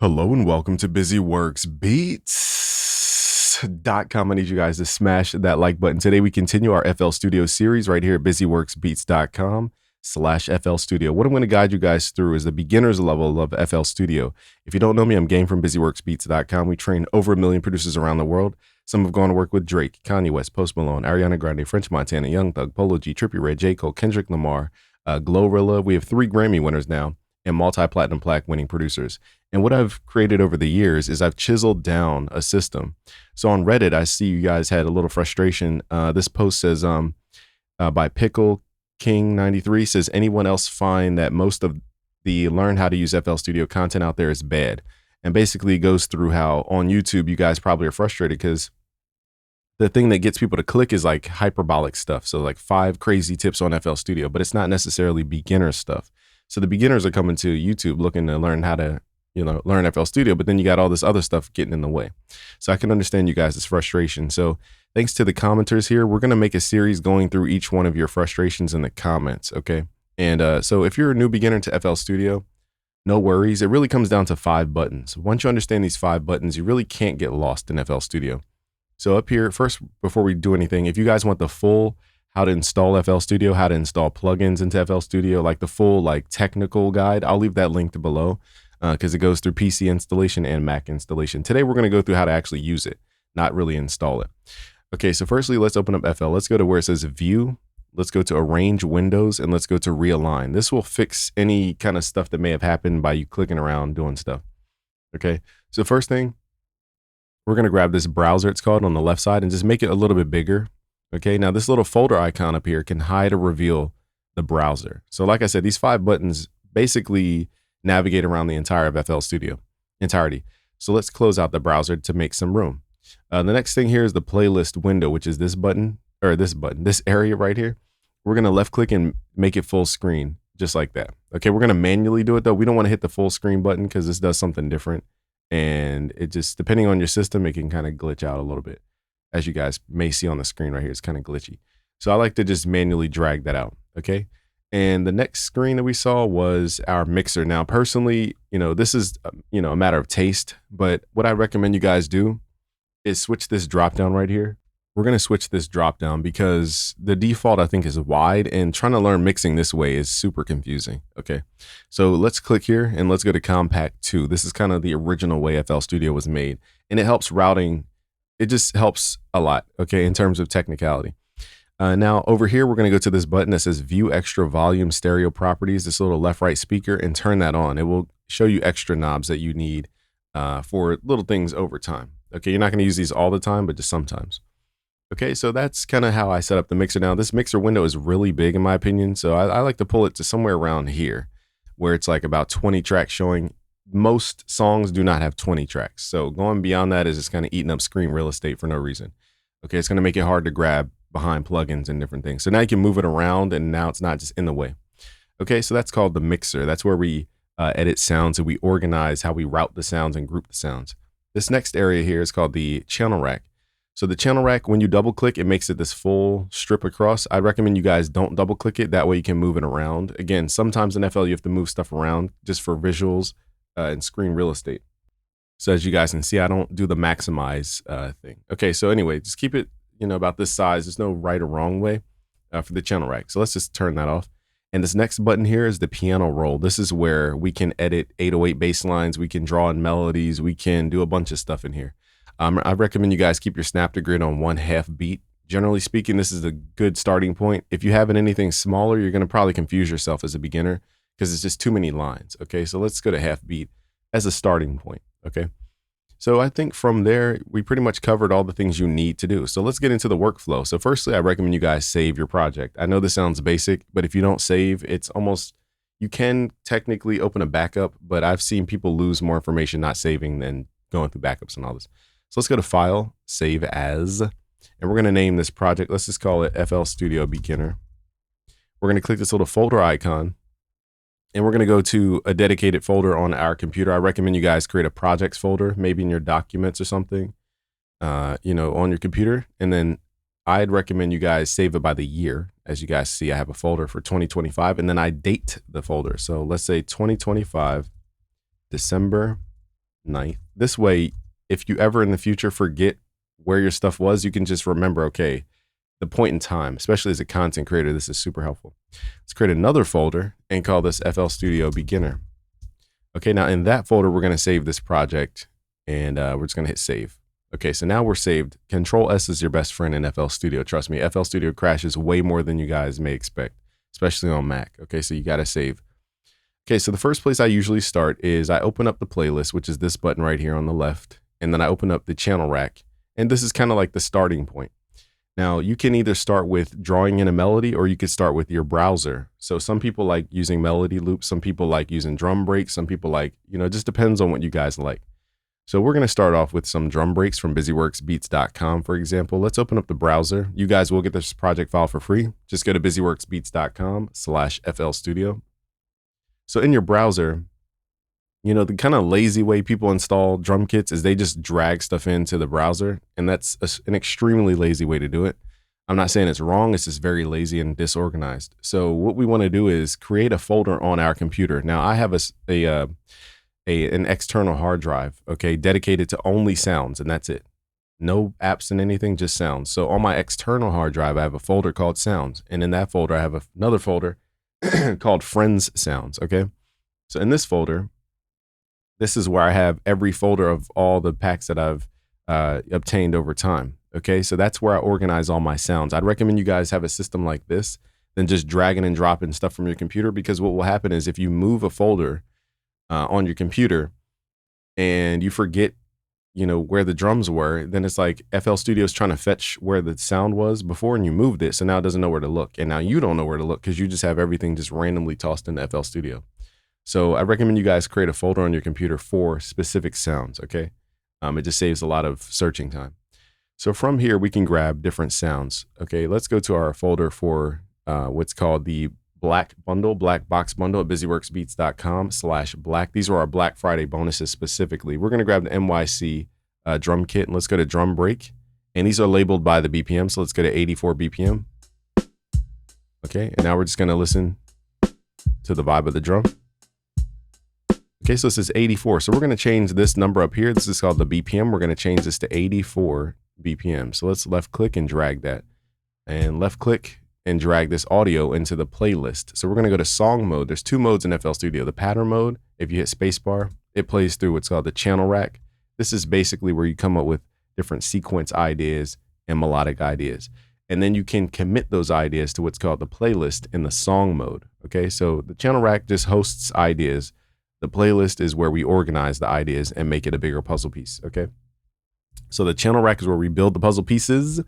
Hello and welcome to BusyWorksBeats.com. I need you guys to smash that like button. Today we continue our FL Studio series right here at BusyWorksBeats.com/FL Studio. What I'm going to guide you guys through is the beginner's level of FL Studio. If you don't know me, I'm Game from BusyWorksBeats.com. We train over 1 million producers around the world. Some have gone to work with Drake, Kanye West, Post Malone, Ariana Grande, French Montana, Young Thug, Polo G, Trippie Redd, J. Cole, Kendrick Lamar, Glorilla. We have 3 Grammy winners now and multi-platinum plaque winning producers. And what I've created over the years is I've chiseled down a system. So on Reddit, I see you guys had a little frustration. This post says, by Pickle King 93 says, anyone else find that most of the learn how to use FL Studio content out there is bad? And basically it goes through how on YouTube, you guys probably are frustrated because the thing that gets people to click is like hyperbolic stuff. So like 5 crazy tips on FL Studio, but it's not necessarily beginner stuff. So the beginners are coming to YouTube looking to learn how to, learn FL Studio, but then you got all this other stuff getting in the way. So I can understand you guys' frustration. So thanks to the commenters here, we're going to make a series going through each one of your frustrations in the comments. Okay. And so if you're a new beginner to FL Studio, no worries. It really comes down to 5 buttons. Once you understand these 5 buttons, you really can't get lost in FL Studio. So up here, first, before we do anything, if you guys want the full how to install FL Studio, how to install plugins into FL Studio, like the full technical guide, I'll leave that linked below because it goes through PC installation and Mac installation. Today, we're going to go through how to actually use it, not really install it. Okay, so firstly, let's open up FL. Let's go to where it says View. Let's go to Arrange Windows, and let's go to Realign. This will fix any kind of stuff that may have happened by you clicking around doing stuff. Okay, so first thing, we're going to grab this browser, it's called, on the left side, and just make it a little bit bigger. Okay, now this little folder icon up here can hide or reveal the browser. So like I said, these 5 buttons basically navigate around the entire of FL Studio entirety. So let's close out the browser to make some room. The next thing here is the playlist window, which is this button, this area right here. We're going to left click and make it full screen, just like that. Okay, we're going to manually do it though. We don't want to hit the full screen button because this does something different. And it just, depending on your system, it can kind of glitch out a little bit. As you guys may see on the screen right here, it's kind of glitchy. So I like to just manually drag that out, okay? And the next screen that we saw was our mixer. Now, personally, this is, a matter of taste, but what I recommend you guys do is switch this drop down right here. We're gonna switch this drop down because the default I think is wide, and trying to learn mixing this way is super confusing, okay? So let's click here and let's go to Compact 2. This is kind of the original way FL Studio was made, and it helps routing. It just helps a lot, okay, in terms of technicality. Now over here, we're gonna go to this button that says View Extra Volume Stereo Properties, this little left-right speaker, and turn that on. It will show you extra knobs that you need for little things over time. Okay, you're not gonna use these all the time, but just sometimes. Okay, so that's kind of how I set up the mixer. Now this mixer window is really big in my opinion, so I like to pull it to somewhere around here, where it's like about 20 tracks showing. Most songs do not have 20 tracks. So going beyond that is just kind of eating up screen real estate for no reason. Okay, it's going to make it hard to grab behind plugins and different things. So now you can move it around and now it's not just in the way. Okay, so that's called the mixer. That's where we edit sounds and we organize how we route the sounds and group the sounds. This next area here is called the channel rack. So the channel rack, when you double click, it makes it this full strip across. I recommend you guys don't double click it. That way you can move it around. Again, sometimes in FL you have to move stuff around just for visuals and screen real estate. So as you guys can see, I don't do the maximize thing. Okay, so anyway, just keep it, about this size. There's no right or wrong way for the channel rack. So let's just turn that off. And this next button here is the piano roll. This is where we can edit 808 bass lines. We can draw in melodies. We can do a bunch of stuff in here. I recommend you guys keep your snap to grid on 1/2 beat. Generally speaking, this is a good starting point. If you have anything smaller, you're going to probably confuse yourself as a beginner because it's just too many lines. Okay, so let's go to 1/2 beat as a starting point. Okay, so I think from there, we pretty much covered all the things you need to do. So let's get into the workflow. So firstly, I recommend you guys save your project. I know this sounds basic, but if you don't save, it's almost, you can technically open a backup, but I've seen people lose more information not saving than going through backups and all this. So let's go to File, Save As, and we're going to name this project. Let's just call it FL Studio Beginner. We're going to click this little folder icon, and we're going to go to a dedicated folder on our computer. I recommend you guys create a projects folder, maybe in your documents or something, on your computer. And then I'd recommend you guys save it by the year. As you guys see, I have a folder for 2025, and then I date the folder. So let's say 2025, December 9th. This way, if you ever in the future forget where your stuff was, you can just remember, okay, the point in time, especially as a content creator, this is super helpful. Let's create another folder and call this FL Studio Beginner. Okay, now in that folder, we're going to save this project and we're just going to hit save. Okay, so now we're saved. Control S is your best friend in FL Studio. Trust me, FL Studio crashes way more than you guys may expect, especially on Mac. Okay, so you got to save. Okay, so the first place I usually start is I open up the playlist, which is this button right here on the left, and then I open up the channel rack. And this is kind of like the starting point. Now, you can either start with drawing in a melody or you could start with your browser. So some people like using melody loops, some people like using drum breaks, some people like, it just depends on what you guys like. So we're going to start off with some drum breaks from busyworksbeats.com, for example. Let's open up the browser. You guys will get this project file for free. Just go to busyworksbeats.com/FL Studio. So in your browser, the kind of lazy way people install drum kits is they just drag stuff into the browser, and that's an extremely lazy way to do it. I'm not saying it's wrong, it's just very lazy and disorganized. So what we want to do is create a folder on our computer. Now I have an external hard drive, okay, dedicated to only sounds, and that's it. No apps and anything, just sounds. So on my external hard drive, I have a folder called sounds, and in that folder, I have another folder called friends sounds, okay? So in this folder, this is where I have every folder of all the packs that I've obtained over time. Okay, so that's where I organize all my sounds. I'd recommend you guys have a system like this than just dragging and dropping stuff from your computer, because what will happen is if you move a folder on your computer and you forget, where the drums were, then it's like FL Studio is trying to fetch where the sound was before and you moved it. So now it doesn't know where to look. And now you don't know where to look because you just have everything just randomly tossed into FL Studio. So I recommend you guys create a folder on your computer for specific sounds, okay? It just saves a lot of searching time. So from here, we can grab different sounds. Okay, let's go to our folder for what's called the black box bundle at busyworksbeats.com/black. These are our Black Friday bonuses specifically. We're gonna grab the NYC drum kit, and let's go to drum break. And these are labeled by the BPM, so let's go to 84 BPM. Okay, and now we're just gonna listen to the vibe of the drum. Okay, so this is 84. So we're going to change this number up here. This is called the BPM. We're going to change this to 84 BPM. So let's left click and drag that. And left click and drag this audio into the playlist. So we're going to go to song mode. There's two modes in FL Studio. The pattern mode, if you hit spacebar, it plays through what's called the channel rack. This is basically where you come up with different sequence ideas and melodic ideas. And then you can commit those ideas to what's called the playlist in the song mode. Okay, so the channel rack just hosts ideas. The playlist is where we organize the ideas and make it a bigger puzzle piece, okay? So the channel rack is where we build the puzzle pieces,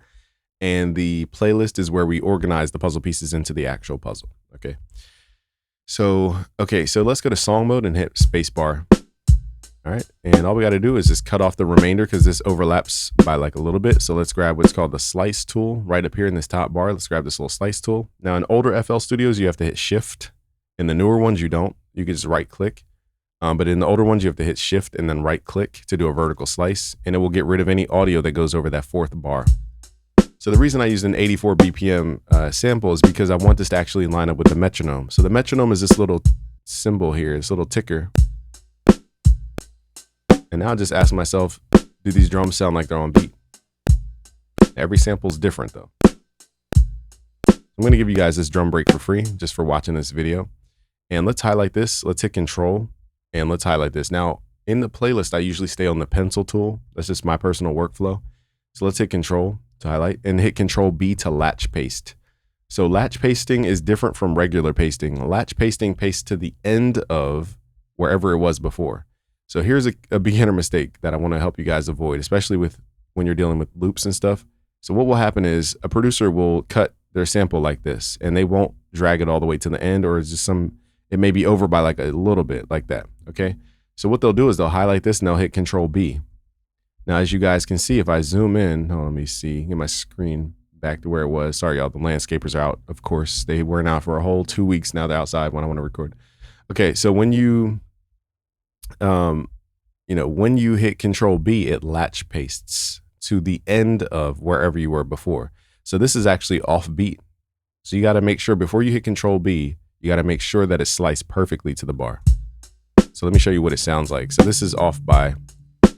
and the playlist is where we organize the puzzle pieces into the actual puzzle, okay? So let's go to song mode and hit spacebar. All right, and all we got to do is just cut off the remainder because this overlaps by like a little bit. So let's grab what's called the slice tool right up here in this top bar. Let's grab this little slice tool. Now in older FL Studios, you have to hit shift. In the newer ones, you don't. You can just right click. But in the older ones, you have to hit shift and then right click to do a vertical slice, and it will get rid of any audio that goes over that fourth bar. So the reason I used an 84 BPM sample is because I want this to actually line up with the metronome. So the metronome is this little symbol here, this little ticker. And now I just ask myself, do these drums sound like they're on beat? Every sample is different though. I'm going to give you guys this drum break for free just for watching this video. And let's highlight this. Let's hit control. And let's highlight this. Now, in the playlist, I usually stay on the pencil tool. That's just my personal workflow. So let's hit control to highlight and hit control B to latch paste. So latch pasting is different from regular pasting. Latch pasting pastes to the end of wherever it was before. So here's a beginner mistake that I want to help you guys avoid, especially when you're dealing with loops and stuff. So what will happen is a producer will cut their sample like this, and they won't drag it all the way to the end, or it's just it may be over by like a little bit like that, okay? So what they'll do is they'll highlight this and they'll hit Control B. Now, as you guys can see, if I zoom in, let me see, get my screen back to where it was. Sorry, y'all, the landscapers are out. Of course, they were now for a whole 2 weeks now. They're outside when I want to record. Okay, so when you hit Control B, it latch pastes to the end of wherever you were before. So this is actually off beat. So you got to make sure before you hit Control B, you got to make sure that it's sliced perfectly to the bar. So let me show you what it sounds like. So this is off by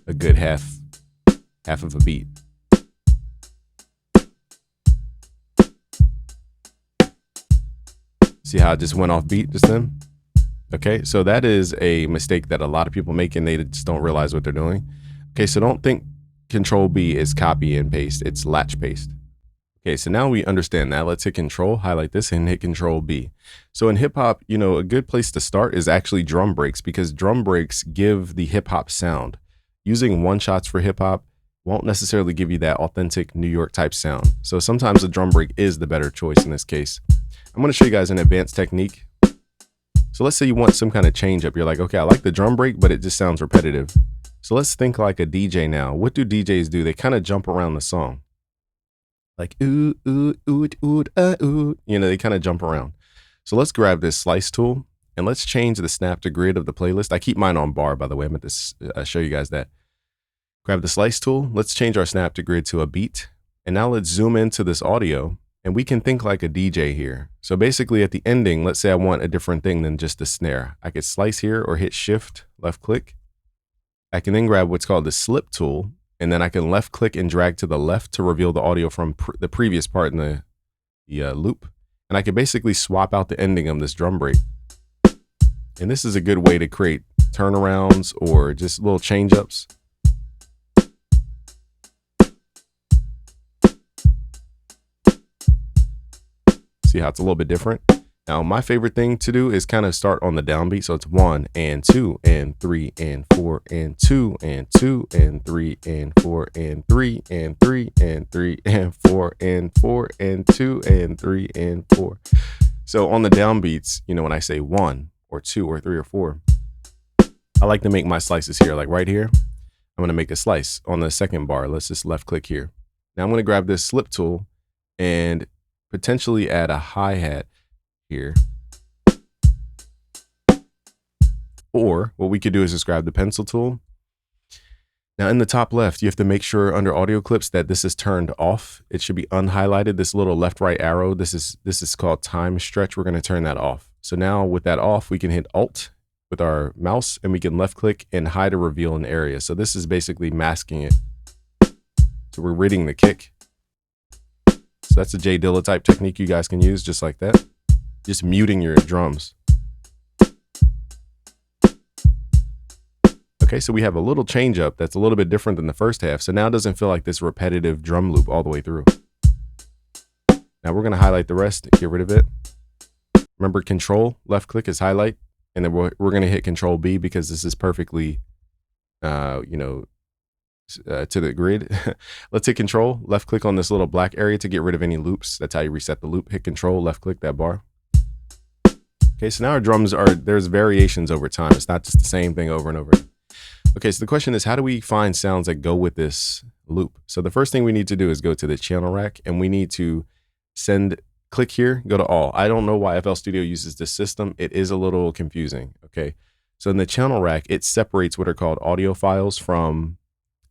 a good half of a beat. See how it just went off beat just then? Okay, so that is a mistake that a lot of people make and they just don't realize what they're doing. Okay, so don't think Control B is copy and paste, it's latch paste. Okay, so now we understand that. Let's hit Control, highlight this, and hit Control B. So in hip hop, you know, a good place to start is actually drum breaks, because drum breaks give the hip hop sound. Using one shots for hip hop won't necessarily give you that authentic New York type sound. So sometimes the drum break is the better choice in this case. I'm going to show you guys an advanced technique. So let's say you want some kind of change up. You're like, okay, I like the drum break, but it just sounds repetitive. So let's think like a DJ now. What do DJs do? They kind of jump around the song. Like, ooh, ooh, ooh, ooh, ooh. You know, they kind of jump around. So let's grab this slice tool and let's change the snap to grid of the playlist. I keep mine on bar, by the way. I meant to show you guys that. Grab the slice tool. Let's change our snap to grid to a beat. And now let's zoom into this audio and we can think like a DJ here. So basically at the ending, let's say I want a different thing than just the snare. I could slice here or hit shift, left click. I can then grab what's called the slip tool. And then I can left click and drag to the left to reveal the audio from the previous part in the loop. And I can basically swap out the ending of this drum break. And this is a good way to create turnarounds or just little change ups. See how it's a little bit different? Now, my favorite thing to do is kind of start on the downbeat. So it's 1 and 2 and 3 and 4 and 2 and 2 and 3 and 4 and 3 and 3 and 3 and 4 and 4 and 2 and 3 and 4. So on the downbeats, you know, when I say 1 or 2 or 3 or 4, I like to make my slices here. Like right here, I'm going to make a slice on the second bar. Let's just left click here. Now I'm going to grab this slip tool and potentially add a hi-hat here. Or what we could do is just grab the pencil tool. Now in the top left, you have to make sure under audio clips that this is turned off. It should be unhighlighted. This little left right arrow, this is called time stretch. We're going to turn that off. So now with that off, we can hit Alt with our mouse and we can left click and hide or reveal an area. So this is basically masking it. So we're ridding the kick. So that's a J Dilla type technique you guys can use just like that. Just muting your drums. Okay, so we have a little change up that's a little bit different than the first half. So now it doesn't feel like this repetitive drum loop all the way through. Now we're going to highlight the rest, get rid of it. Remember, Control, left click is highlight. And then we're going to hit Control B because this is perfectly, to the grid. Let's hit Control, left click on this little black area to get rid of any loops. That's how you reset the loop. Hit Control, left click that bar. Okay, so now our drums there's variations over time. It's not just the same thing over and over. Okay, so the question is, how do we find sounds that go with this loop? So the first thing we need to do is go to the channel rack and we need to click here, go to all. I don't know why FL Studio uses this system. It is a little confusing, okay? So in the channel rack, it separates what are called audio files from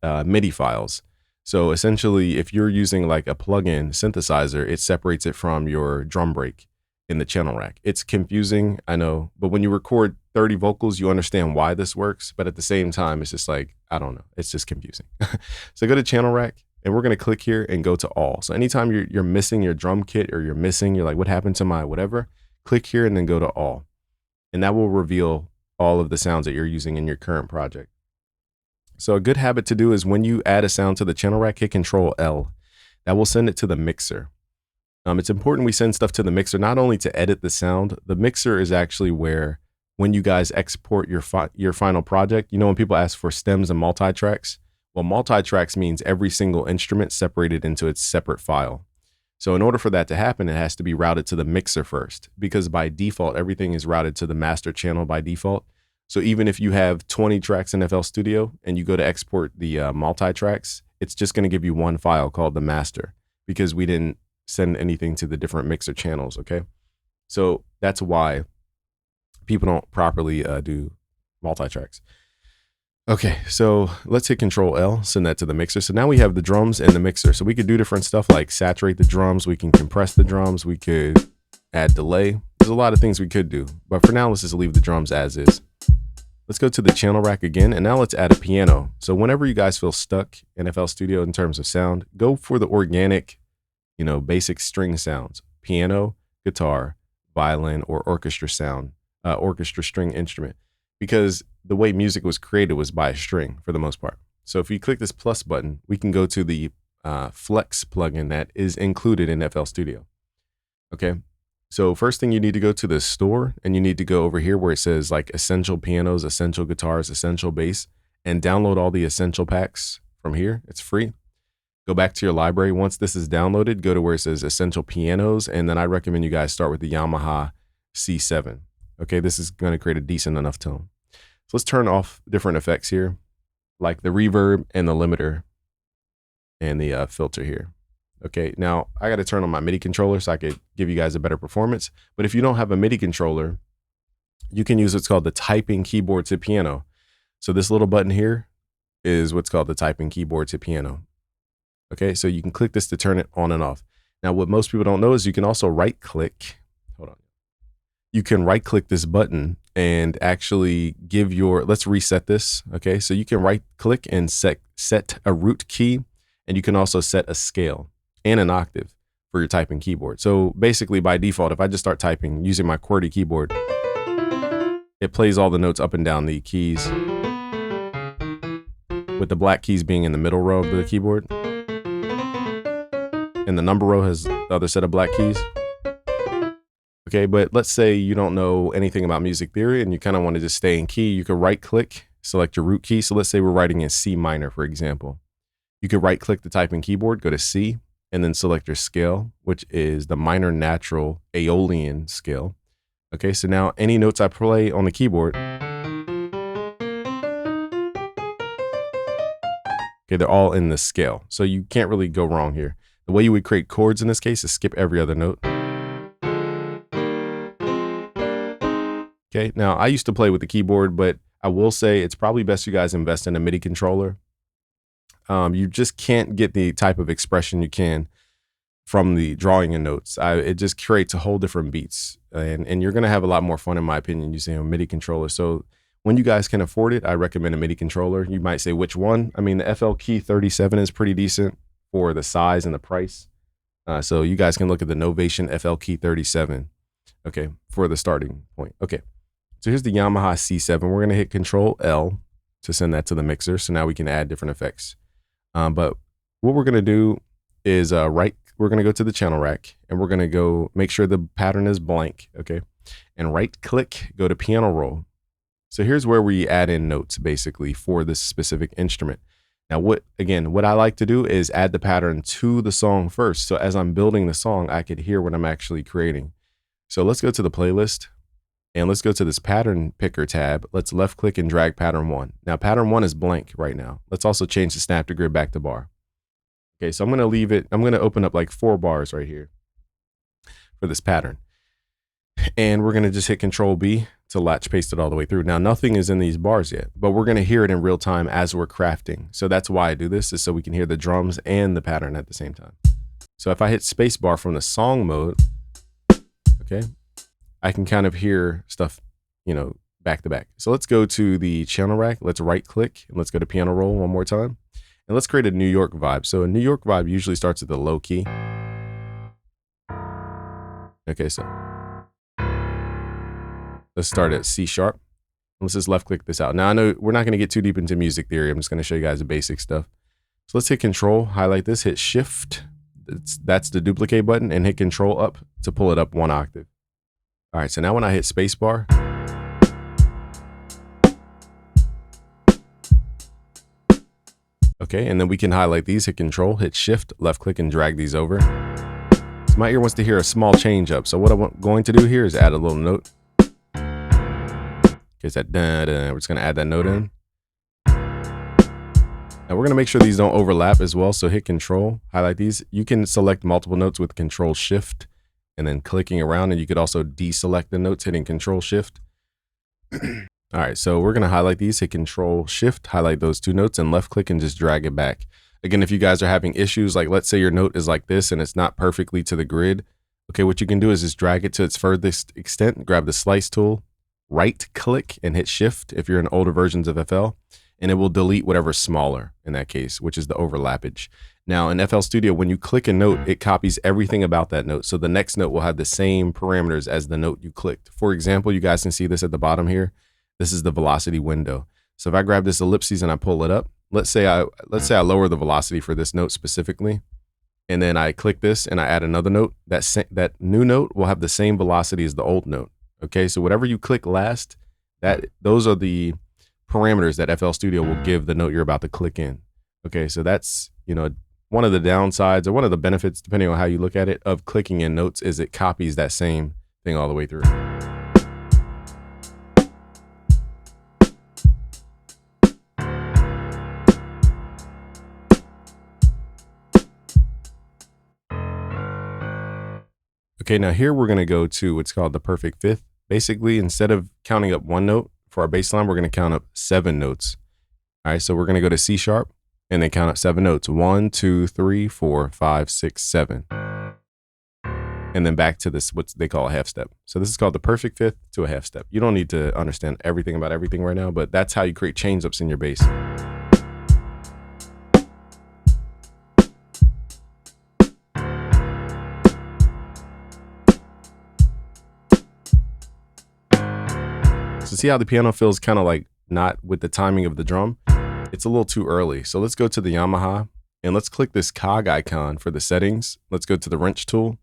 MIDI files. So essentially, if you're using like a plugin synthesizer, it separates it from your drum break in the channel rack. It's confusing, I know, but when you record 30 vocals, you understand why this works. But at the same time, it's just like, I don't know, it's just confusing. So go to channel rack and we're going to click here and go to all. So anytime you're missing your drum kit or you're like, what happened to my whatever, click here and then go to all. And that will reveal all of the sounds that you're using in your current project. So a good habit to do is when you add a sound to the channel rack, hit Control L. That will send it to the mixer. It's important we send stuff to the mixer, not only to edit the sound. The mixer is actually where, when you guys export your final project, you know, when people ask for stems and multi-tracks, well, multi-tracks means every single instrument separated into its separate file. So in order for that to happen, it has to be routed to the mixer first, because by default, everything is routed to the master channel by default. So even if you have 20 tracks in FL Studio and you go to export the multi-tracks, it's just going to give you one file called the master, because we didn't send anything to the different mixer channels, okay? So that's why people don't properly do multi-tracks. Okay, so let's hit Control L, send that to the mixer. So now we have the drums and the mixer. So we could do different stuff like saturate the drums, we can compress the drums, we could add delay. There's a lot of things we could do, but for now, let's just leave the drums as is. Let's go to the channel rack again, and now let's add a piano. So whenever you guys feel stuck in FL Studio in terms of sound, go for the organic, basic string sounds: piano, guitar, violin, or orchestra sound, orchestra string instrument, because the way music was created was by a string for the most part. So if you click this plus button, we can go to the Flex plugin that is included in FL Studio. Okay. So first thing, you need to go to the store, and you need to go over here where it says like essential pianos, essential guitars, essential bass, and download all the essential packs from here. It's free. Go back to your library. Once this is downloaded, go to where it says essential pianos. And then I recommend you guys start with the Yamaha C7. Okay. This is going to create a decent enough tone. So let's turn off different effects here, like the reverb and the limiter and the filter here. Okay, now I got to turn on my MIDI controller so I could give you guys a better performance. But if you don't have a MIDI controller, you can use what's called the typing keyboard to piano. So this little button here is what's called the typing keyboard to piano. Okay, so you can click this to turn it on and off. Now, what most people don't know is you can also right click. Hold on. You can right click this button and actually give let's reset this. Okay, so you can right click and set a root key, and you can also set a scale and an octave for your typing keyboard. So basically by default, if I just start typing using my QWERTY keyboard, it plays all the notes up and down the keys, with the black keys being in the middle row of the keyboard. And the number row has the other set of black keys. Okay, but let's say you don't know anything about music theory and you kind of want to just stay in key. You could right click, select your root key. So let's say we're writing in C minor, for example. You could right click the typing keyboard, go to C, and then select your scale, which is the minor natural Aeolian scale. Okay, so now any notes I play on the keyboard, okay, they're all in the scale. So you can't really go wrong here. The way you would create chords in this case is skip every other note. Okay, now I used to play with the keyboard, but I will say it's probably best you guys invest in a MIDI controller. You just can't get the type of expression you can from the drawing in notes. It just creates a whole different beats, and you're going to have a lot more fun, in my opinion, using a MIDI controller. So when you guys can afford it, I recommend a MIDI controller. You might say, which one? I mean, the FL Key 37 is pretty decent for the size and the price. So you guys can look at the Novation FL Key 37, okay, for the starting point. Okay, so here's the Yamaha C7. We're going to hit Control L to send that to the mixer. So now we can add different effects. But what we're going to do is we're going to go to the channel rack, and we're going to go make sure the pattern is blank. Okay. And right click, go to piano roll. So here's where we add in notes basically for this specific instrument. Now, what I like to do is add the pattern to the song first. So as I'm building the song, I could hear what I'm actually creating. So let's go to the playlist, and let's go to this pattern picker tab. Let's left click and drag pattern 1. Now pattern 1 is blank right now. Let's also change the snap to grid back to bar. Okay, so I'm going to leave it. I'm going to open up like 4 bars right here for this pattern. And we're going to just hit Control B to latch paste it all the way through. Now nothing is in these bars yet, but we're going to hear it in real time as we're crafting. So that's why I do this, is so we can hear the drums and the pattern at the same time. So if I hit space bar from the song mode, okay, I can kind of hear stuff, back to back. So let's go to the channel rack. Let's right click and let's go to piano roll one more time. And let's create a New York vibe. So a New York vibe usually starts at the low key. Okay, so let's start at C sharp. Let's just left click this out. Now I know we're not going to get too deep into music theory. I'm just going to show you guys the basic stuff. So let's hit Control, highlight this, hit Shift. That's the duplicate button, and hit Control up to pull it up 1 octave. All right, so now when I hit spacebar, okay, and then we can highlight these, hit Control, hit Shift, left click, and drag these over. So my ear wants to hear a small change up. So what I'm going to do here is add a little note. Okay, it's that da da. We're just gonna add that note in. Now we're gonna make sure these don't overlap as well. So hit Control, highlight these. You can select multiple notes with Control Shift and then clicking around, and you could also deselect the notes hitting Control Shift. All right, so we're gonna highlight these, hit Control Shift, highlight those 2 notes, and left click and just drag it back. Again, if you guys are having issues, like let's say your note is like this and it's not perfectly to the grid, okay, what you can do is just drag it to its furthest extent, grab the slice tool, right click and hit shift if you're in older versions of FL, and it will delete whatever's smaller in that case, which is the overlappage. Now in FL Studio, when you click a note, it copies everything about that note. So the next note will have the same parameters as the note you clicked. For example, you guys can see this at the bottom here. This is the velocity window. So if I grab this ellipses and I pull it up, let's say I lower the velocity for this note specifically, and then I click this and I add another note, that new note will have the same velocity as the old note. Okay, so whatever you click last, those are the parameters that FL Studio will give the note you're about to click in. Okay, so that's, one of the downsides or one of the benefits, depending on how you look at it, of clicking in notes is it copies that same thing all the way through. Okay, now here we're going to go to what's called the perfect fifth. Basically, instead of counting up one note for our bass line, we're going to count up 7 notes. All right, so we're going to go to C sharp and then count up 7 notes. 1, 2, 3, 4, 5, 6, 7. And then back to this, what they call a half step. So this is called the perfect fifth to a half step. You don't need to understand everything about everything right now, but that's how you create change ups in your bass. So see how the piano feels kind of like not with the timing of the drum? It's a little too early. So let's go to the Yamaha and let's click this cog icon for the settings. Let's go to the wrench tool.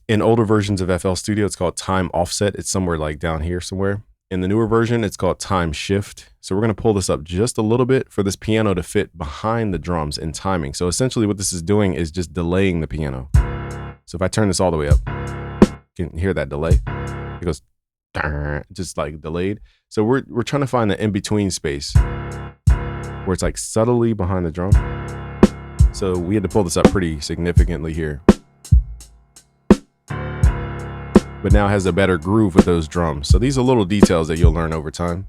In older versions of FL Studio, it's called time offset. It's somewhere like down here somewhere. In the newer version, it's called time shift. So we're going to pull this up just a little bit for this piano to fit behind the drums in timing. So essentially what this is doing is just delaying the piano. So if I turn this all the way up, you can hear that delay. It goes just like delayed. So we're trying to find the in-between space where it's like subtly behind the drum. So we had to pull this up pretty significantly here. But now it has a better groove with those drums. So these are little details that you'll learn over time.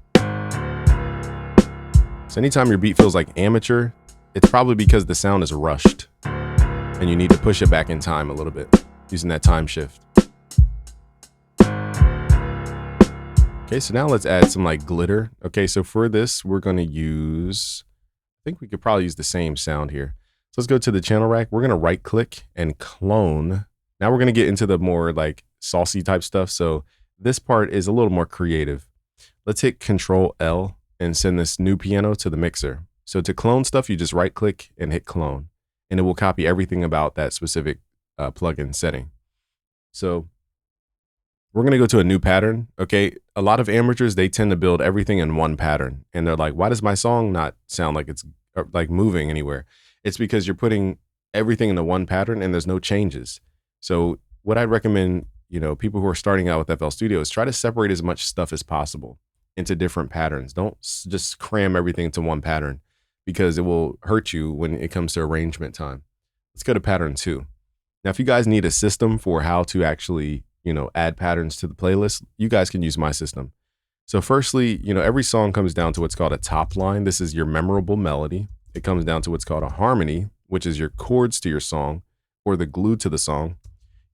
So anytime your beat feels like amateur, it's probably because the sound is rushed and you need to push it back in time a little bit using that time shift. Okay, so now let's add some like glitter. Okay, so for this, we're going to use, I think we could probably use the same sound here. So let's go to the channel rack. We're going to right click and clone. Now we're going to get into the more like saucy type stuff. So this part is a little more creative. Let's hit Control L and send this new piano to the mixer. So to clone stuff, you just right click and hit clone, and it will copy everything about that specific plugin setting. So we're going to go to a new pattern. Okay. A lot of amateurs, they tend to build everything in one pattern. And they're like, why does my song not sound like it's like moving anywhere? It's because you're putting everything into one pattern and there's no changes. So what I recommend, people who are starting out with FL Studio is try to separate as much stuff as possible into different patterns. Don't just cram everything into one pattern because it will hurt you when it comes to arrangement time. Let's go to pattern 2. Now, if you guys need a system for how to actually add patterns to the playlist, you guys can use my system. So firstly, every song comes down to what's called a top line. This is your memorable melody. It comes down to what's called a harmony, which is your chords to your song or the glue to the song.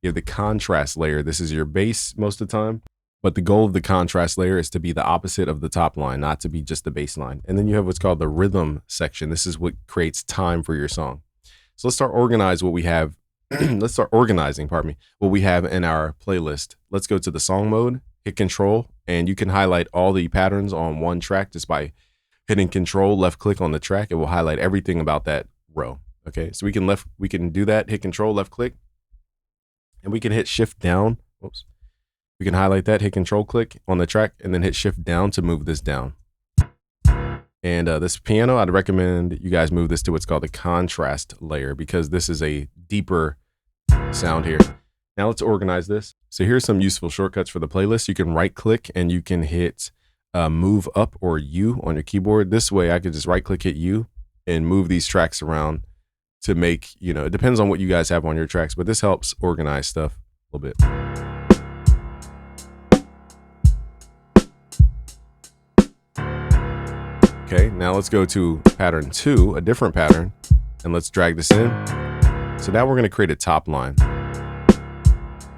You have the contrast layer. This is your bass most of the time, but the goal of the contrast layer is to be the opposite of the top line, not to be just the bass line. And then you have what's called the rhythm section. This is what creates time for your song. So let's start organizing what we have. Let's start organizing, what we have in our playlist. Let's go to the song mode, hit Control, and you can highlight all the patterns on one track just by hitting Control, left click on the track. It will highlight everything about that row. Okay, so we can do that, hit Control, left click, and we can hit Shift down. Oops. We can highlight that, hit Control click on the track, and then hit Shift down to move this down. And this piano, I'd recommend you guys move this to what's called the contrast layer because this is a deeper sound here. Now let's organize this. So here's some useful shortcuts for the playlist. You can right click and you can hit move up or U on your keyboard. This way I could just right click, hit U, and move these tracks around to make, it depends on what you guys have on your tracks, but this helps organize stuff a little bit. Okay, now let's go to pattern 2, a different pattern, and let's drag this in. So now we're going to create a top line.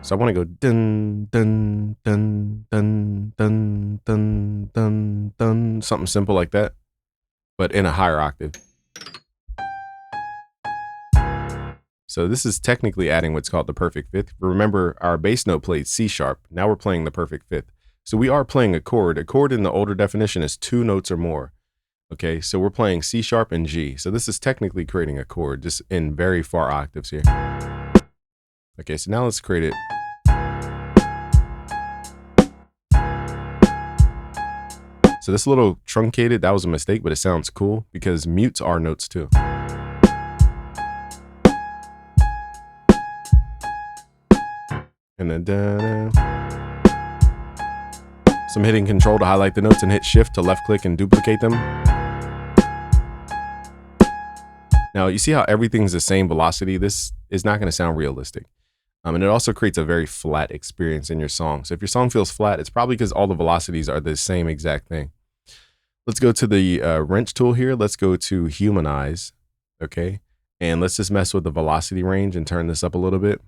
So I want to go dun, dun, dun, dun, dun, dun, dun, dun, something simple like that, but in a higher octave. So this is technically adding what's called the perfect fifth. Remember, our bass note played C sharp. Now we're playing the perfect fifth. So we are playing a chord. A chord in the older definition is 2 notes or more. Okay, so we're playing C sharp and G. So this is technically creating a chord, just in very far octaves here. Okay, so now let's create it. So this little truncated, that was a mistake, but it sounds cool because mutes are notes too. And then da-da. So I'm hitting control to highlight the notes and hit shift to left click and duplicate them. Now you see how everything's the same velocity? This is not gonna sound realistic. And it also creates a very flat experience in your song. So if your song feels flat, it's probably because all the velocities are the same exact thing. Let's go to the wrench tool here. Let's go to humanize, okay? And let's just mess with the velocity range and turn this up a little bit.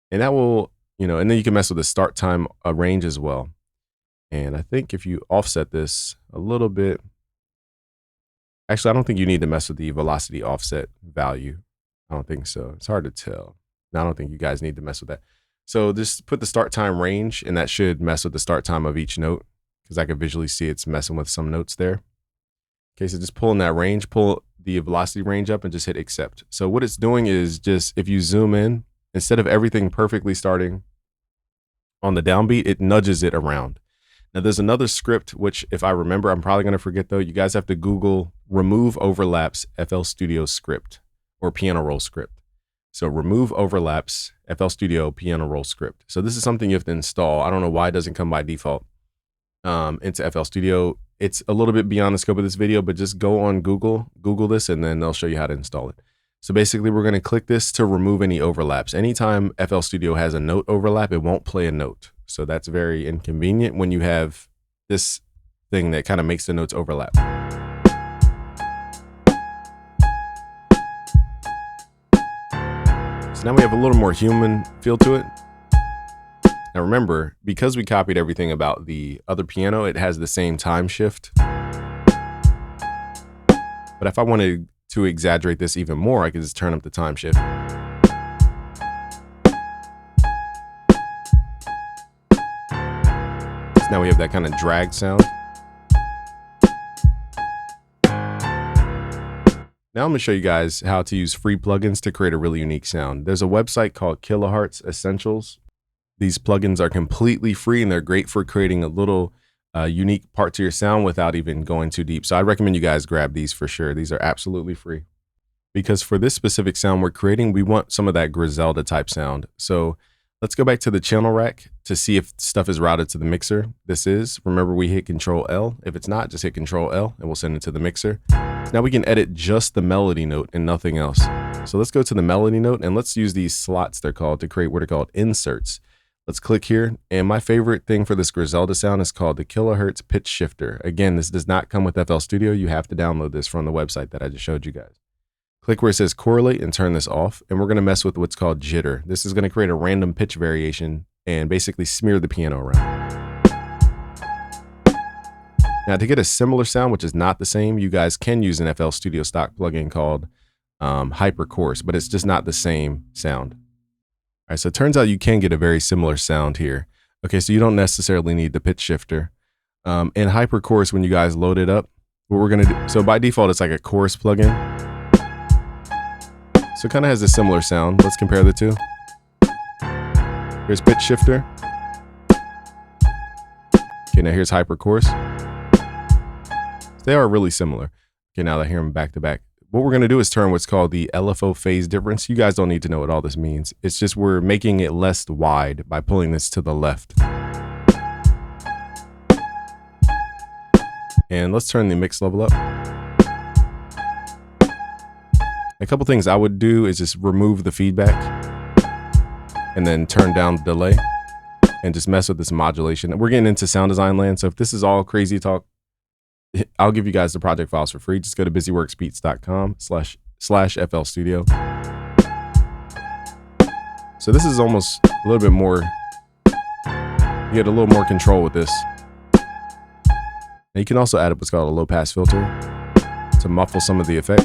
And that will, and then you can mess with the start time range as well. And I think if you offset this a little bit, actually, I don't think you need to mess with the velocity offset value. I don't think so. It's hard to tell. I don't think you guys need to mess with that. So just put the start time range, and that should mess with the start time of each note, because I can visually see it's messing with some notes there. Okay, so just pull in that range, pull the velocity range up and just hit accept. So what it's doing is just, if you zoom in, instead of everything perfectly starting on the downbeat, it nudges it around. Now there's another script, which if I remember, I'm probably gonna forget though. You guys have to Google remove overlaps FL Studio script or piano roll script. So remove overlaps FL Studio piano roll script. So this is something you have to install. I don't know why it doesn't come by default into FL Studio. It's a little bit beyond the scope of this video, but just go on Google this, and then they'll show you how to install it. So basically we're gonna click this to remove any overlaps. Anytime FL Studio has a note overlap, it won't play a note. So that's very inconvenient when you have this thing that kind of makes the notes overlap. So now we have a little more human feel to it. Now remember, because we copied everything about the other piano, it has the same time shift. But if I wanted to exaggerate this even more, I could just turn up the time shift. So now we have that kind of drag sound. Now I'm gonna show you guys how to use free plugins to create a really unique sound. There's a website called Kilohertz Essentials. These plugins are completely free and they're great for creating a little unique part to your sound without even going too deep. So I recommend you guys grab these for sure. These are absolutely free. Because for this specific sound we're creating, we want some of that Griselda type sound. So let's go back to the channel rack to see if stuff is routed to the mixer. This is, remember we hit Control L. If it's not, just hit Control L and we'll send it to the mixer. Now we can edit just the melody note and nothing else. So let's go to the melody note and let's use these slots, they're called, to create what are called inserts. Let's click here. And my favorite thing for this Griselda sound is called the Kilohertz Pitch Shifter. Again, this does not come with FL Studio. You have to download this from the website that I just showed you guys. Click where it says correlate and turn this off. And we're gonna mess with what's called jitter. This is gonna create a random pitch variation and basically smear the piano around. Now to get a similar sound, which is not the same, you guys can use an FL Studio stock plugin called Hyper Course, but it's just not the same sound. All right, so it turns out you can get a very similar sound here. Okay, so you don't necessarily need the pitch shifter. In Hyper Course, when you guys load it up, what we're gonna do, so by default, it's like a chorus plugin. So it kind of has a similar sound. Let's compare the two. Here's pitch shifter. Okay, now here's Hyper Course. They are really similar. Okay, now that I hear them back to back. What we're gonna do is turn what's called the LFO phase difference. You guys don't need to know what all this means. It's just we're making it less wide by pulling this to the left. And let's turn the mix level up. A couple things I would do is just remove the feedback and then turn down the delay and just mess with this modulation. We're getting into sound design land, so if this is all crazy talk, I'll give you guys the project files for free. Just go to busyworksbeats.com/FL Studio. So this is almost a little bit more, you get a little more control with this. Now you can also add what's called a low pass filter to muffle some of the effect.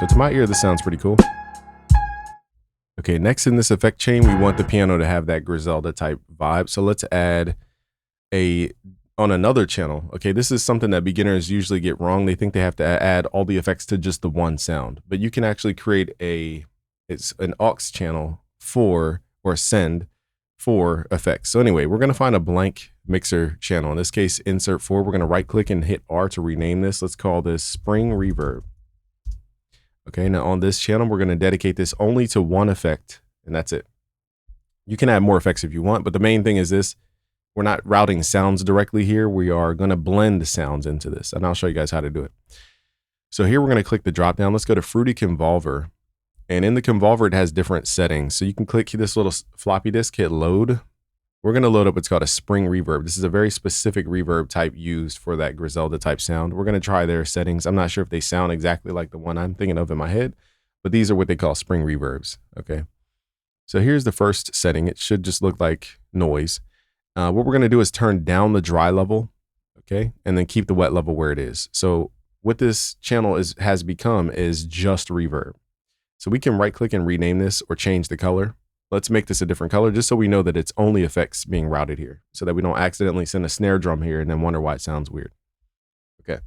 So to my ear, this sounds pretty cool. Okay, next in this effect chain, we want the piano to have that Griselda type vibe. So let's add on another channel. Okay, this is something that beginners usually get wrong. They think they have to add all the effects to just the one sound, but you can actually create it's an aux channel or send for effects. So anyway, we're going to find a blank mixer channel. In this case, insert 4. We're going to right click and hit R to rename this. Let's call this Spring Reverb. Okay, now on this channel, we're going to dedicate this only to one effect, and that's it. You can add more effects if you want, but the main thing is this. We're not routing sounds directly here. We are going to blend the sounds into this, and I'll show you guys how to do it. So here we're going to click the drop down. Let's go to Fruity Convolver. And in the Convolver, it has different settings. So you can click this little floppy disk, hit load. We're going to load up what's called a spring reverb. This is a very specific reverb type used for that Griselda type sound. We're going to try their settings. I'm not sure if they sound exactly like the one I'm thinking of in my head, but these are what they call spring reverbs. Okay. So here's the first setting. It should just look like noise. What we're going to do is turn down the dry level. Okay. And then keep the wet level where it is. So what this channel has become is just reverb. So we can right click and rename this or change the color. Let's make this a different color just so we know that it's only effects being routed here so that we don't accidentally send a snare drum here and then wonder why it sounds weird. Okay.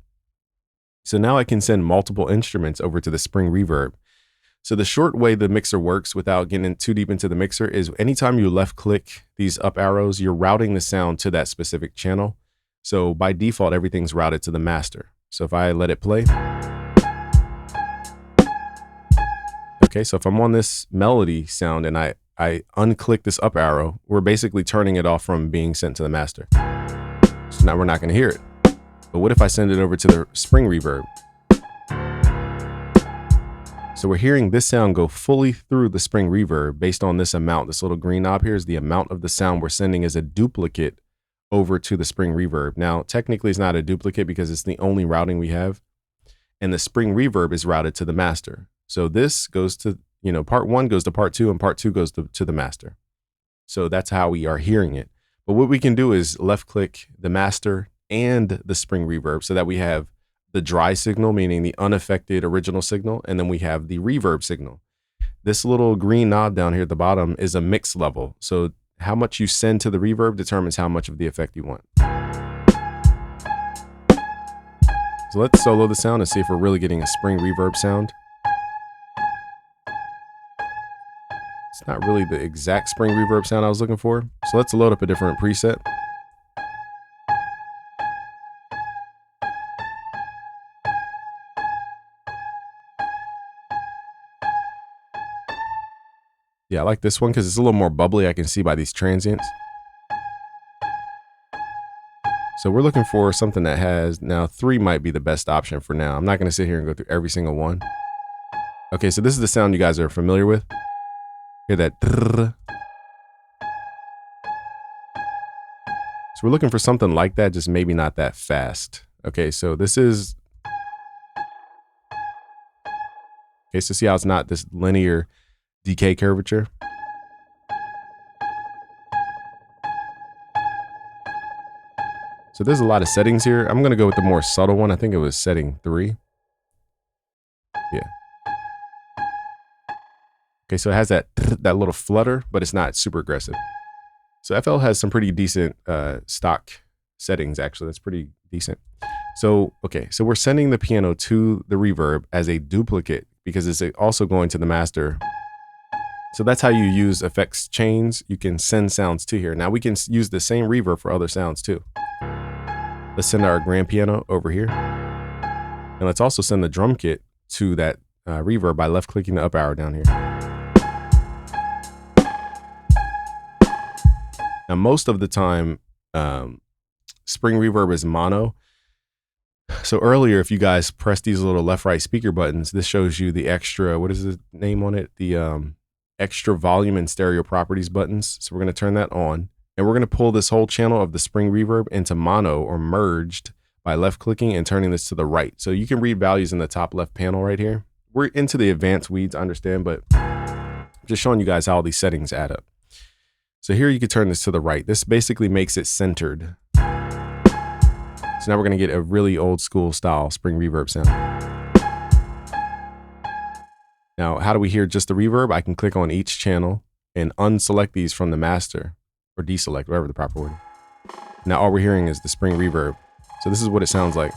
So now I can send multiple instruments over to the spring reverb. So the short way the mixer works without getting too deep into the mixer is anytime you left click these up arrows, you're routing the sound to that specific channel. So by default, everything's routed to the master. So if I let it play. Okay, so if I'm on this melody sound and I unclick this up arrow, we're basically turning it off from being sent to the master. So now we're not going to hear it. But what if I send it over to the spring reverb? So we're hearing this sound go fully through the spring reverb based on this amount. This little green knob here is the amount of the sound we're sending as a duplicate over to the spring reverb. Now, technically it's not a duplicate because it's the only routing we have. And the spring reverb is routed to the master. So this goes to, part 1 goes to part 2 and part 2 goes to the master. So that's how we are hearing it. But what we can do is left click the master and the spring reverb so that we have the dry signal, meaning the unaffected original signal, and then we have the reverb signal. This little green knob down here at the bottom is a mix level. So how much you send to the reverb determines how much of the effect you want. So let's solo the sound and see if we're really getting a spring reverb sound. It's not really the exact spring reverb sound I was looking for. So let's load up a different preset. Yeah, I like this one because it's a little more bubbly. I can see by these transients. So we're looking for something that has, now 3 might be the best option for now. I'm not going to sit here and go through every single one. Okay, so this is the sound you guys are familiar with. Hear that? So we're looking for something like that, just maybe not that fast. Okay, so this is, okay, so see how it's not this linear decay curvature. So there's a lot of settings here. I'm going to go with the more subtle one. I think it was setting 3. Yeah. Okay, so it has that little flutter, but it's not super aggressive. So FL has some pretty decent stock settings, actually. That's pretty decent. So, okay, so we're sending the piano to the reverb as a duplicate because it's also going to the master. So that's how you use effects chains. You can send sounds to here. Now we can use the same reverb for other sounds too. Let's send our grand piano over here. And let's also send the drum kit to that reverb by left clicking the up arrow down here. Now, most of the time, spring reverb is mono. So earlier, if you guys press these little left, right speaker buttons, this shows you the extra, what is the name on it? The extra volume and stereo properties buttons. So we're going to turn that on. And we're going to pull this whole channel of the spring reverb into mono or merged by left clicking and turning this to the right. So you can read values in the top left panel right here. we're into the advanced weeds, I understand, but I'm just showing you guys how all these settings add up. So here you can turn this to the right. This basically makes it centered. So now we're gonna get a really old school style spring reverb sound. Now, how do we hear just the reverb? I can click on each channel and unselect these from the master, or deselect, whatever the proper word. Now all we're hearing is the spring reverb. So this is what it sounds like.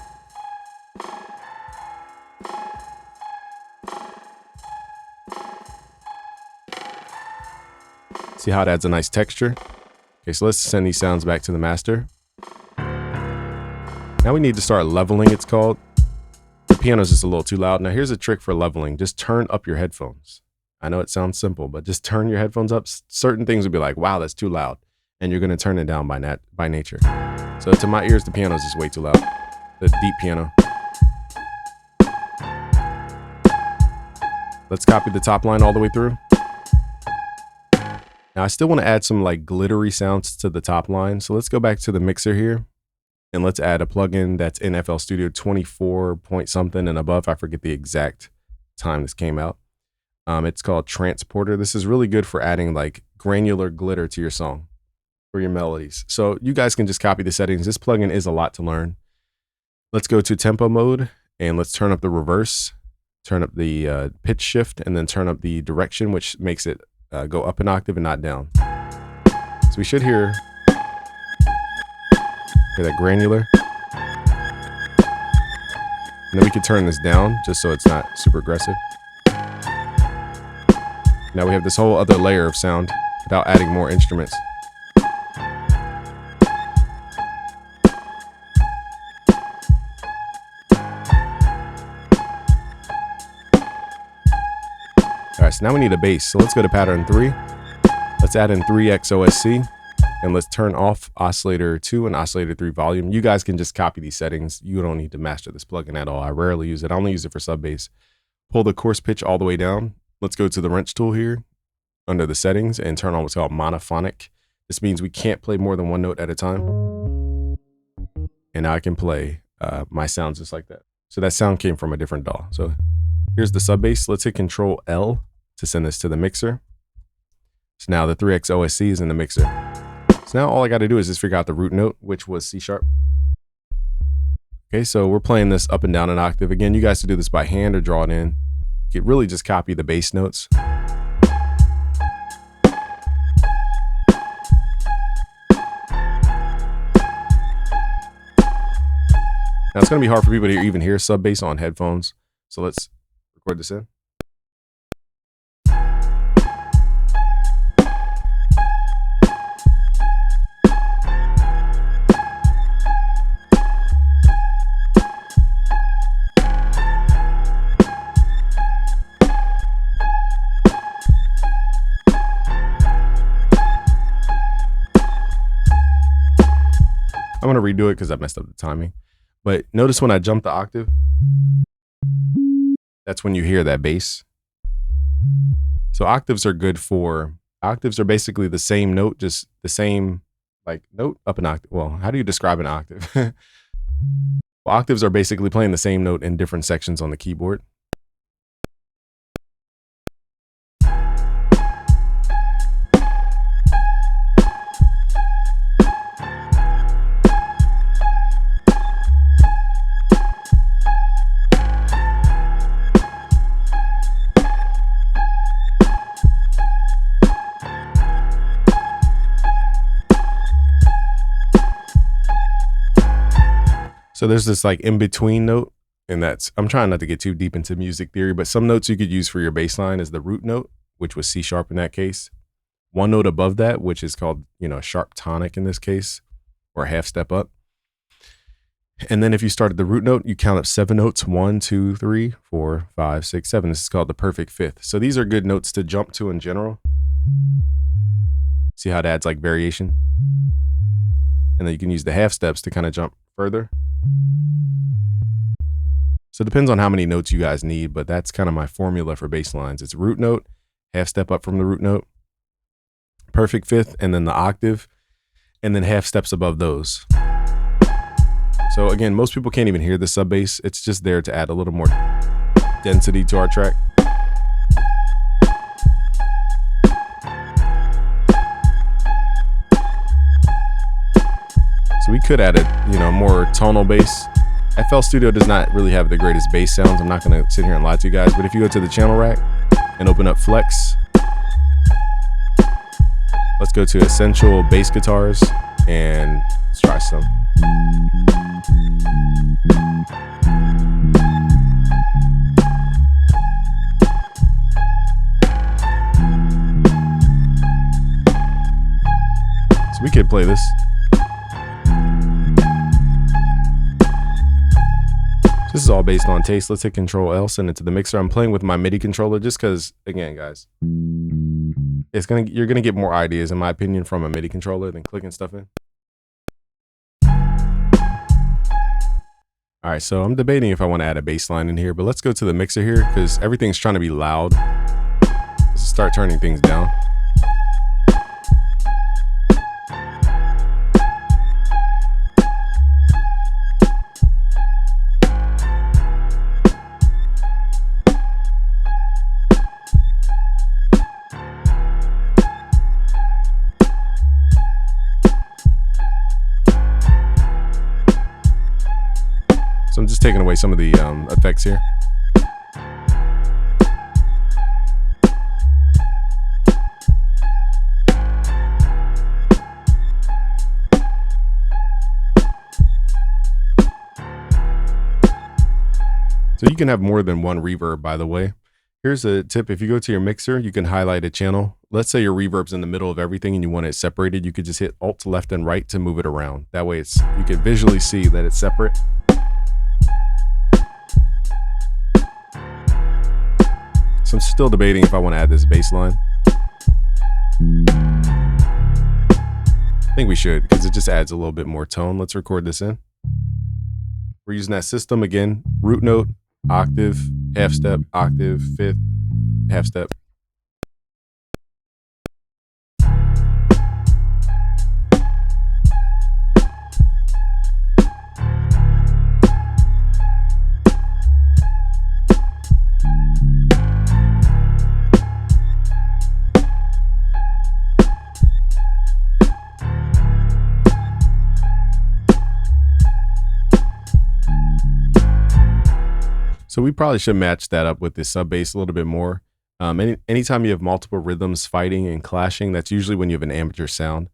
See how it adds a nice texture? Okay, so let's send these sounds back to the master. Now we need to start leveling, it's called. The piano's just a little too loud. Now here's a trick for leveling. Just turn up your headphones. I know it sounds simple, but just turn your headphones up. Certain things will be like, wow, that's too loud. And you're gonna turn it down by nature. So to my ears, the piano's just way too loud. The deep piano. Let's copy the top line all the way through. Now I still want to add some like glittery sounds to the top line. So let's go back to the mixer here and let's add a plugin that's in FL Studio 24 point something and above. I forget the exact time this came out. It's called Transporter. This is really good for adding like granular glitter to your song for your melodies. So you guys can just copy the settings. This plugin is a lot to learn. Let's go to tempo mode and let's turn up the reverse, turn up the pitch shift, and then turn up the direction, which makes it go up an octave and not down. So we should hear that granular. And then we can turn this down just so it's not super aggressive. Now we have this whole other layer of sound without adding more instruments. All right, so now we need a bass. So let's go to pattern 3. Let's add in 3x OSC and let's turn off oscillator 2 and oscillator 3 volume. You guys can just copy these settings. You don't need to master this plugin at all. I rarely use it. I only use it for sub bass. Pull the coarse pitch all the way down. Let's go to the wrench tool here under the settings and turn on what's called monophonic. This means we can't play more than one note at a time. And now I can play my sounds just like that. So that sound came from a different DAW. So here's the sub bass. Let's hit Control L to send this to the mixer. So now the 3x OSC is in the mixer. So now all I got to do is just figure out the root note, which was C sharp. Okay, so we're playing this up and down an octave. Again, you guys can do this by hand or draw it in. You could really just copy the bass notes. Now it's going to be hard for people to even hear sub bass on headphones. So let's record this in. I'm going to redo it because I messed up the timing. But notice when I jump the octave, that's when you hear that bass. So octaves are good for, octaves are basically the same note, just the same like note up an octave. Well, how do you describe an octave? Well, octaves are basically playing the same note in different sections on the keyboard. So there's this like in between note, and that's, I'm trying not to get too deep into music theory, but some notes you could use for your bass line is the root note, which was C sharp in that case. One note above that, which is called, you know, a sharp tonic in this case, or a half step up. And then if you started the root note, you count up 7 notes, 1, 2, 3, 4, 5, 6, 7. This is called the perfect fifth. So these are good notes to jump to in general. See how it adds like variation? And then you can use the half steps to kind of jump further. So it depends on how many notes you guys need, but that's kind of my formula for bass lines. It's root note, half step up from the root note, perfect fifth, and then the octave, and then half steps above those. So again, most people can't even hear the sub bass. It's just there to add a little more density to our track. So we could add a, you know, more tonal bass. FL Studio does not really have the greatest bass sounds. I'm not going to sit here and lie to you guys, but if you go to the channel rack and open up Flex, let's go to Essential Bass Guitars and let's try some. So we could play this. This is all based on taste. Let's hit Control L, send it to the mixer. I'm playing with my MIDI controller just because, again, guys, you're gonna get more ideas, in my opinion, from a MIDI controller than clicking stuff in. All right, so I'm debating if I want to add a bass line in here, but let's go to the mixer here because everything's trying to be loud. Let's start turning things down. So I'm just taking away some of the effects here. So you can have more than one reverb, by the way. Here's a tip. If you go to your mixer, you can highlight a channel. Let's say your reverb's in the middle of everything and you want it separated. You could just hit Alt left and right to move it around. That way you can visually see that it's separate. So I'm still debating if I want to add this bass line. I think we should because it just adds a little bit more tone. Let's record this in. We're using that system again. Root note, octave, half step, octave, fifth, half step. So we probably should match that up with the sub bass a little bit more. Anytime you have multiple rhythms fighting and clashing, that's usually when you have an amateur sound.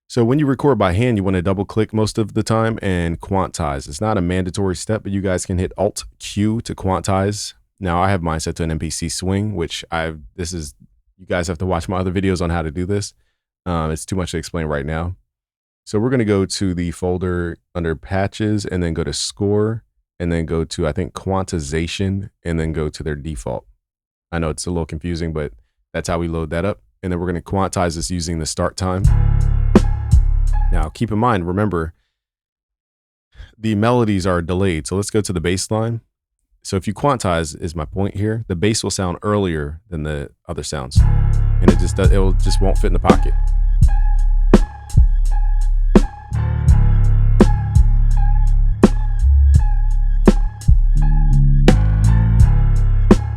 So when you record by hand, you want to double click most of the time and quantize. It's not a mandatory step, but you guys can hit Alt Q to quantize. Now I have mine set to an MPC swing, which you guys have to watch my other videos on how to do this. It's too much to explain right now. So we're going to go to the folder under patches and then go to score. And then go to, I think, quantization, and then go to their default. I know it's a little confusing, but that's how we load that up. And then we're going to quantize this using the start time. Now, keep in mind, remember, the melodies are delayed. So let's go to the bass line. So if you quantize, is my point here, the bass will sound earlier than the other sounds. And it just won't fit in the pocket.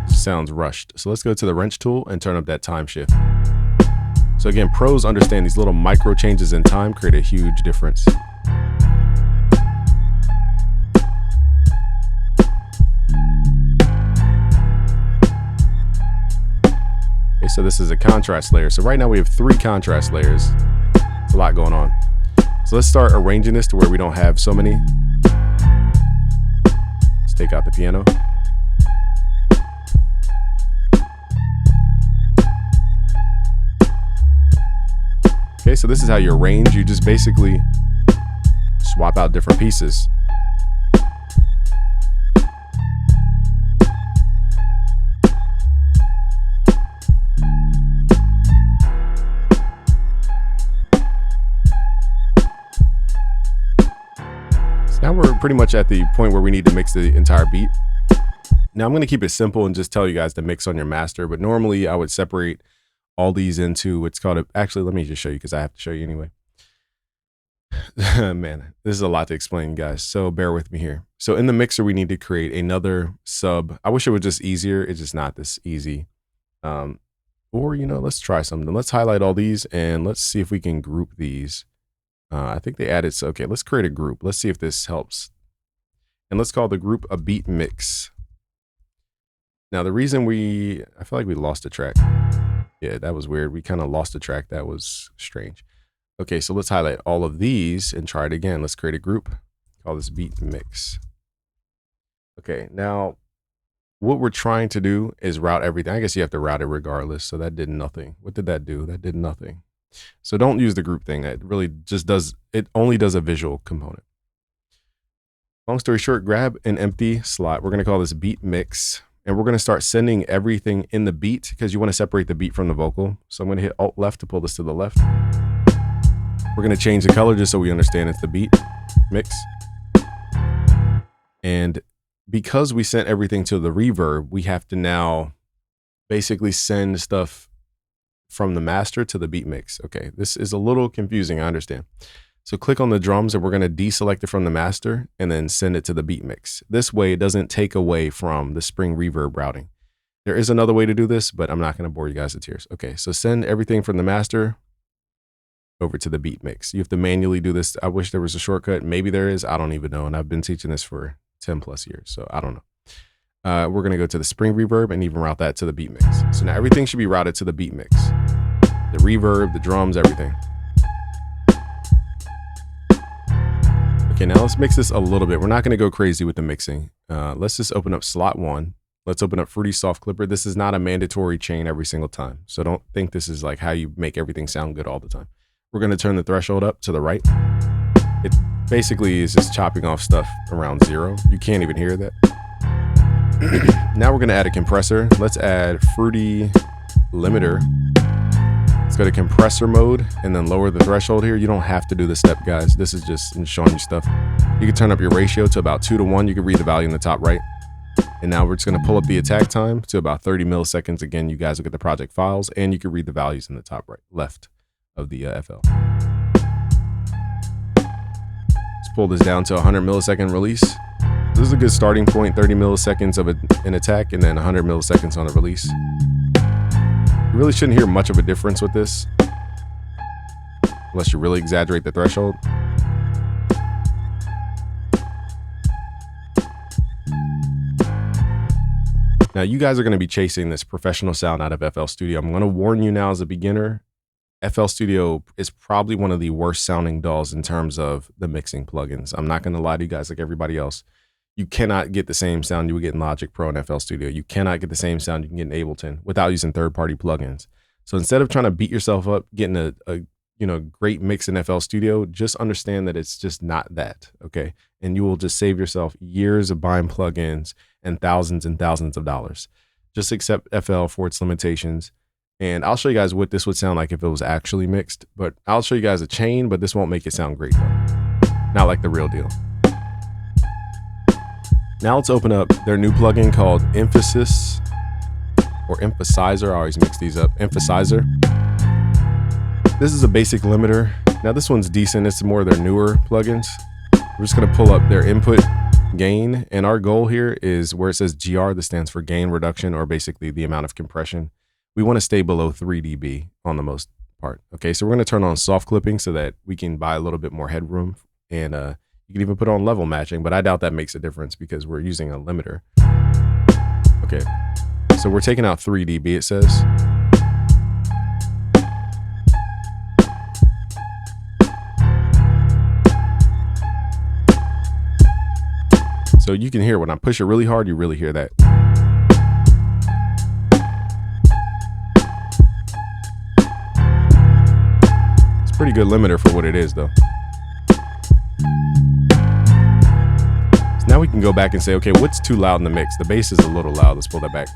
Sounds rushed. So let's go to the wrench tool and turn up that time shift. So again, pros understand these little micro changes in time create a huge difference. Okay, so this is a contrast layer. So right now we have 3 contrast layers. It's a lot going on. So let's start arranging this to where we don't have so many. Let's take out the piano. Okay, so this is how you arrange. You just basically swap out different pieces. So now we're pretty much at the point where we need to mix the entire beat. Now I'm going to keep it simple and just tell you guys to mix on your master, but normally I would separate all these into what's called actually, let me just show you because I have to show you anyway. Man, this is a lot to explain, guys. So bear with me here. So in the mixer, we need to create another sub. I wish it was just easier. It's just not this easy. Or, let's try something. Let's highlight all these and let's see if we can group these. I think they added, so okay, let's create a group. Let's see if this helps. And let's call the group a beat mix. Now, the reason I feel like we lost a track. Yeah, that was weird. We kind of lost a track. That was strange. Okay, so let's highlight all of these and try it again. Let's create a group. Call this beat mix. Okay, now what we're trying to do is route everything. I guess you have to route it regardless. So that did nothing. What did that do? That did nothing. So don't use the group thing. That really just it only does a visual component. Long story short, grab an empty slot. We're going to call this beat mix. And we're going to start sending everything in the beat because you want to separate the beat from the vocal. So I'm going to hit Alt left to pull this to the left. We're going to change the color just so we understand it's the beat mix. And because we sent everything to the reverb, we have to now basically send stuff from the master to the beat mix. Okay, this is a little confusing, I understand. So click on the drums and we're going to deselect it from the master and then send it to the beat mix. This way it doesn't take away from the spring reverb routing. There is another way to do this, but I'm not going to bore you guys to tears. Okay, so send everything from the master over to the beat mix. You have to manually do this. I wish there was a shortcut. Maybe there is. I don't even know. And I've been teaching this for 10 plus years, so I don't know. We're going to go to the spring reverb and even route that to the beat mix. So now everything should be routed to the beat mix. The reverb, the drums, everything. Okay, now let's mix this a little bit. We're not going to go crazy with the mixing. Let's just open up slot 1. Let's open up Fruity Soft Clipper. This is not a mandatory chain every single time. So don't think this is like how you make everything sound good all the time. We're going to turn the threshold up to the right. It basically is just chopping off stuff around 0. You can't even hear that. Now we're going to add a compressor. Let's add Fruity Limiter. Let's go to compressor mode and then lower the threshold here. You don't have to do the step, guys. This is just showing you stuff. You can turn up your ratio to about 2:1. You can read the value in the top right. And now we're just going to pull up the attack time to about 30 milliseconds. Again, you guys will get the project files and you can read the values in the top right, left of the FL. Let's pull this down to 100 millisecond release. This is a good starting point, 30 milliseconds of an attack and then 100 milliseconds on a release. You really shouldn't hear much of a difference with this unless you really exaggerate the threshold. Now you guys are going to be chasing this professional sound out of FL Studio. I'm going to warn you now as a beginner, FL Studio is probably one of the worst sounding DAWs in terms of the mixing plugins. I'm not going to lie to you guys like everybody else. You cannot get the same sound you would get in Logic Pro and FL Studio. You cannot get the same sound you can get in Ableton without using third-party plugins. So instead of trying to beat yourself up getting a great mix in FL Studio, just understand that it's just not that, okay? And you will just save yourself years of buying plugins and thousands of dollars. Just accept FL for its limitations. And I'll show you guys what this would sound like if it was actually mixed. But I'll show you guys a chain, but this won't make it sound great though. Not like the real deal. Now let's open up their new plugin called Emphasis or Emphasizer. I always mix these up. Emphasizer. This is a basic limiter. Now this one's decent. It's more of their newer plugins. We're just going to pull up their input gain. And our goal here is where it says GR, this stands for gain reduction, or basically the amount of compression. We want to stay below 3 dB on the most part. Okay, so we're going to turn on soft clipping so that we can buy a little bit more headroom. And you can even put on level matching, but I doubt that makes a difference because we're using a limiter. Okay, so we're taking out 3 dB, it says. So you can hear when I push it really hard, you really hear that. It's a pretty good limiter for what it is though. So now we can go back and say, okay, what's too loud in the mix? The bass is a little loud. Let's pull that back.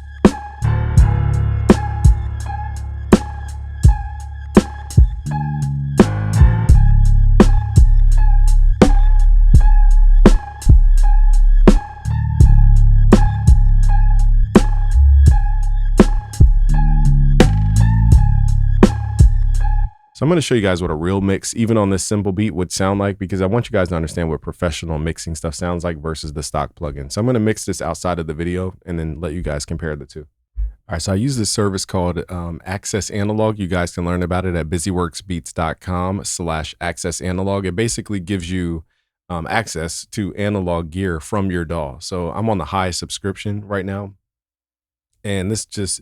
So I'm going to show you guys what a real mix, even on this simple beat, would sound like, because I want you guys to understand what professional mixing stuff sounds like versus the stock plugin. So I'm going to mix this outside of the video and then let you guys compare the two. All right, so I use this service called Access Analog. You guys can learn about it at busyworksbeats.com/Access Analog. It basically gives you access to analog gear from your DAW. So I'm on the high subscription right now, and this just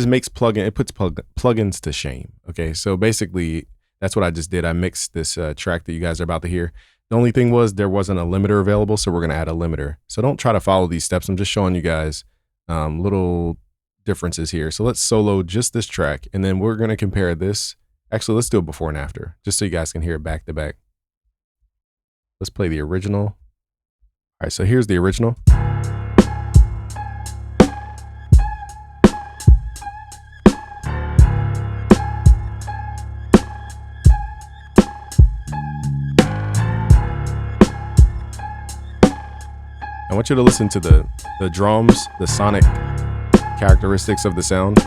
makes it puts plugins to shame. Okay, so basically that's what I just did. I mixed this track that you guys are about to hear. The only thing was there wasn't a limiter available, so we're gonna add a limiter. So don't try to follow these steps. I'm just showing you guys little differences here. So let's solo just this track, and then we're gonna compare this. Actually, let's do it before and after, just so you guys can hear it back to back. Let's play the original. All right, so here's the original. I want you to listen to the drums, the sonic characteristics of the sound.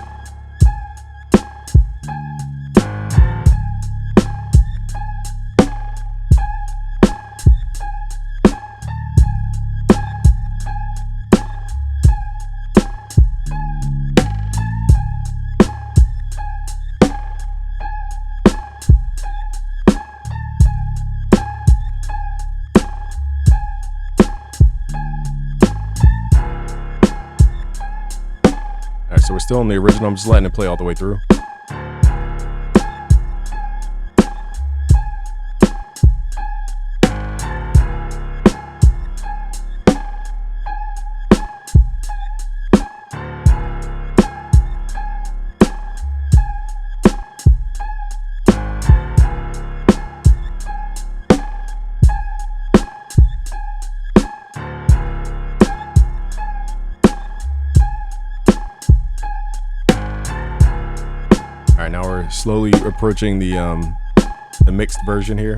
All right, so we're still on the original. I'm just letting it play all the way through. All right, now we're slowly approaching the mixed version here.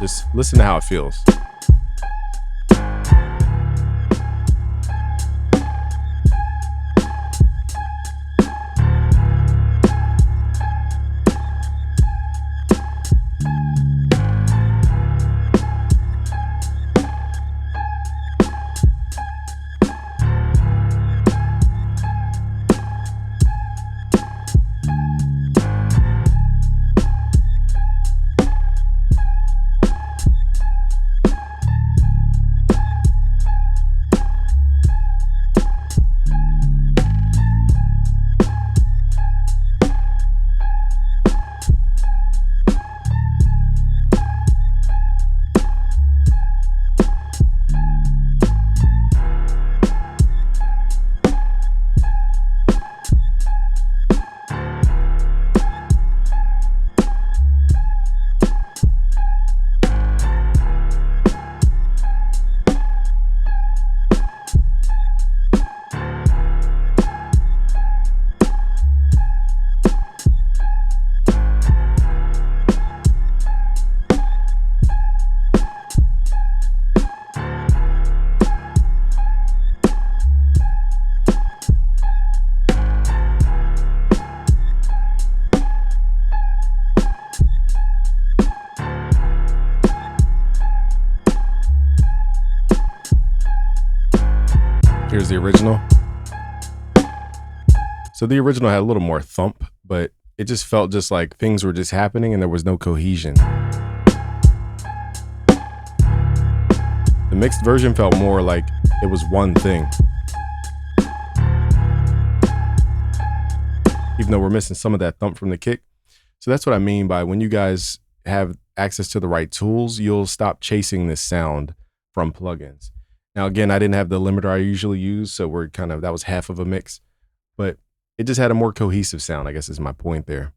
Just listen to how it feels. Here's the original. So the original had a little more thump, but it just felt just like things were just happening and there was no cohesion. The mixed version felt more like it was one thing. Even though we're missing some of that thump from the kick. So that's what I mean by when you guys have access to the right tools, you'll stop chasing this sound from plugins. Now, again, I didn't have the limiter I usually use, so that was half of a mix, but it just had a more cohesive sound, I guess is my point there.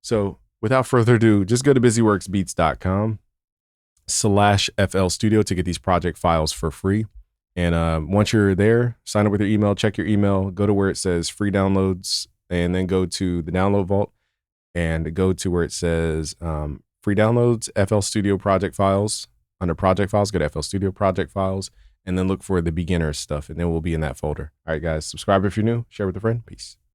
So without further ado, just go to busyworksbeats.com/FL Studio to get these project files for free. And once you're there, sign up with your email, check your email, go to where it says free downloads, and then go to the download vault and go to where it says free downloads, FL Studio project files. Under project files, go to FL Studio project files, and then look for the beginner stuff, and then we'll be in that folder. All right, guys, subscribe if you're new, share with a friend. Peace.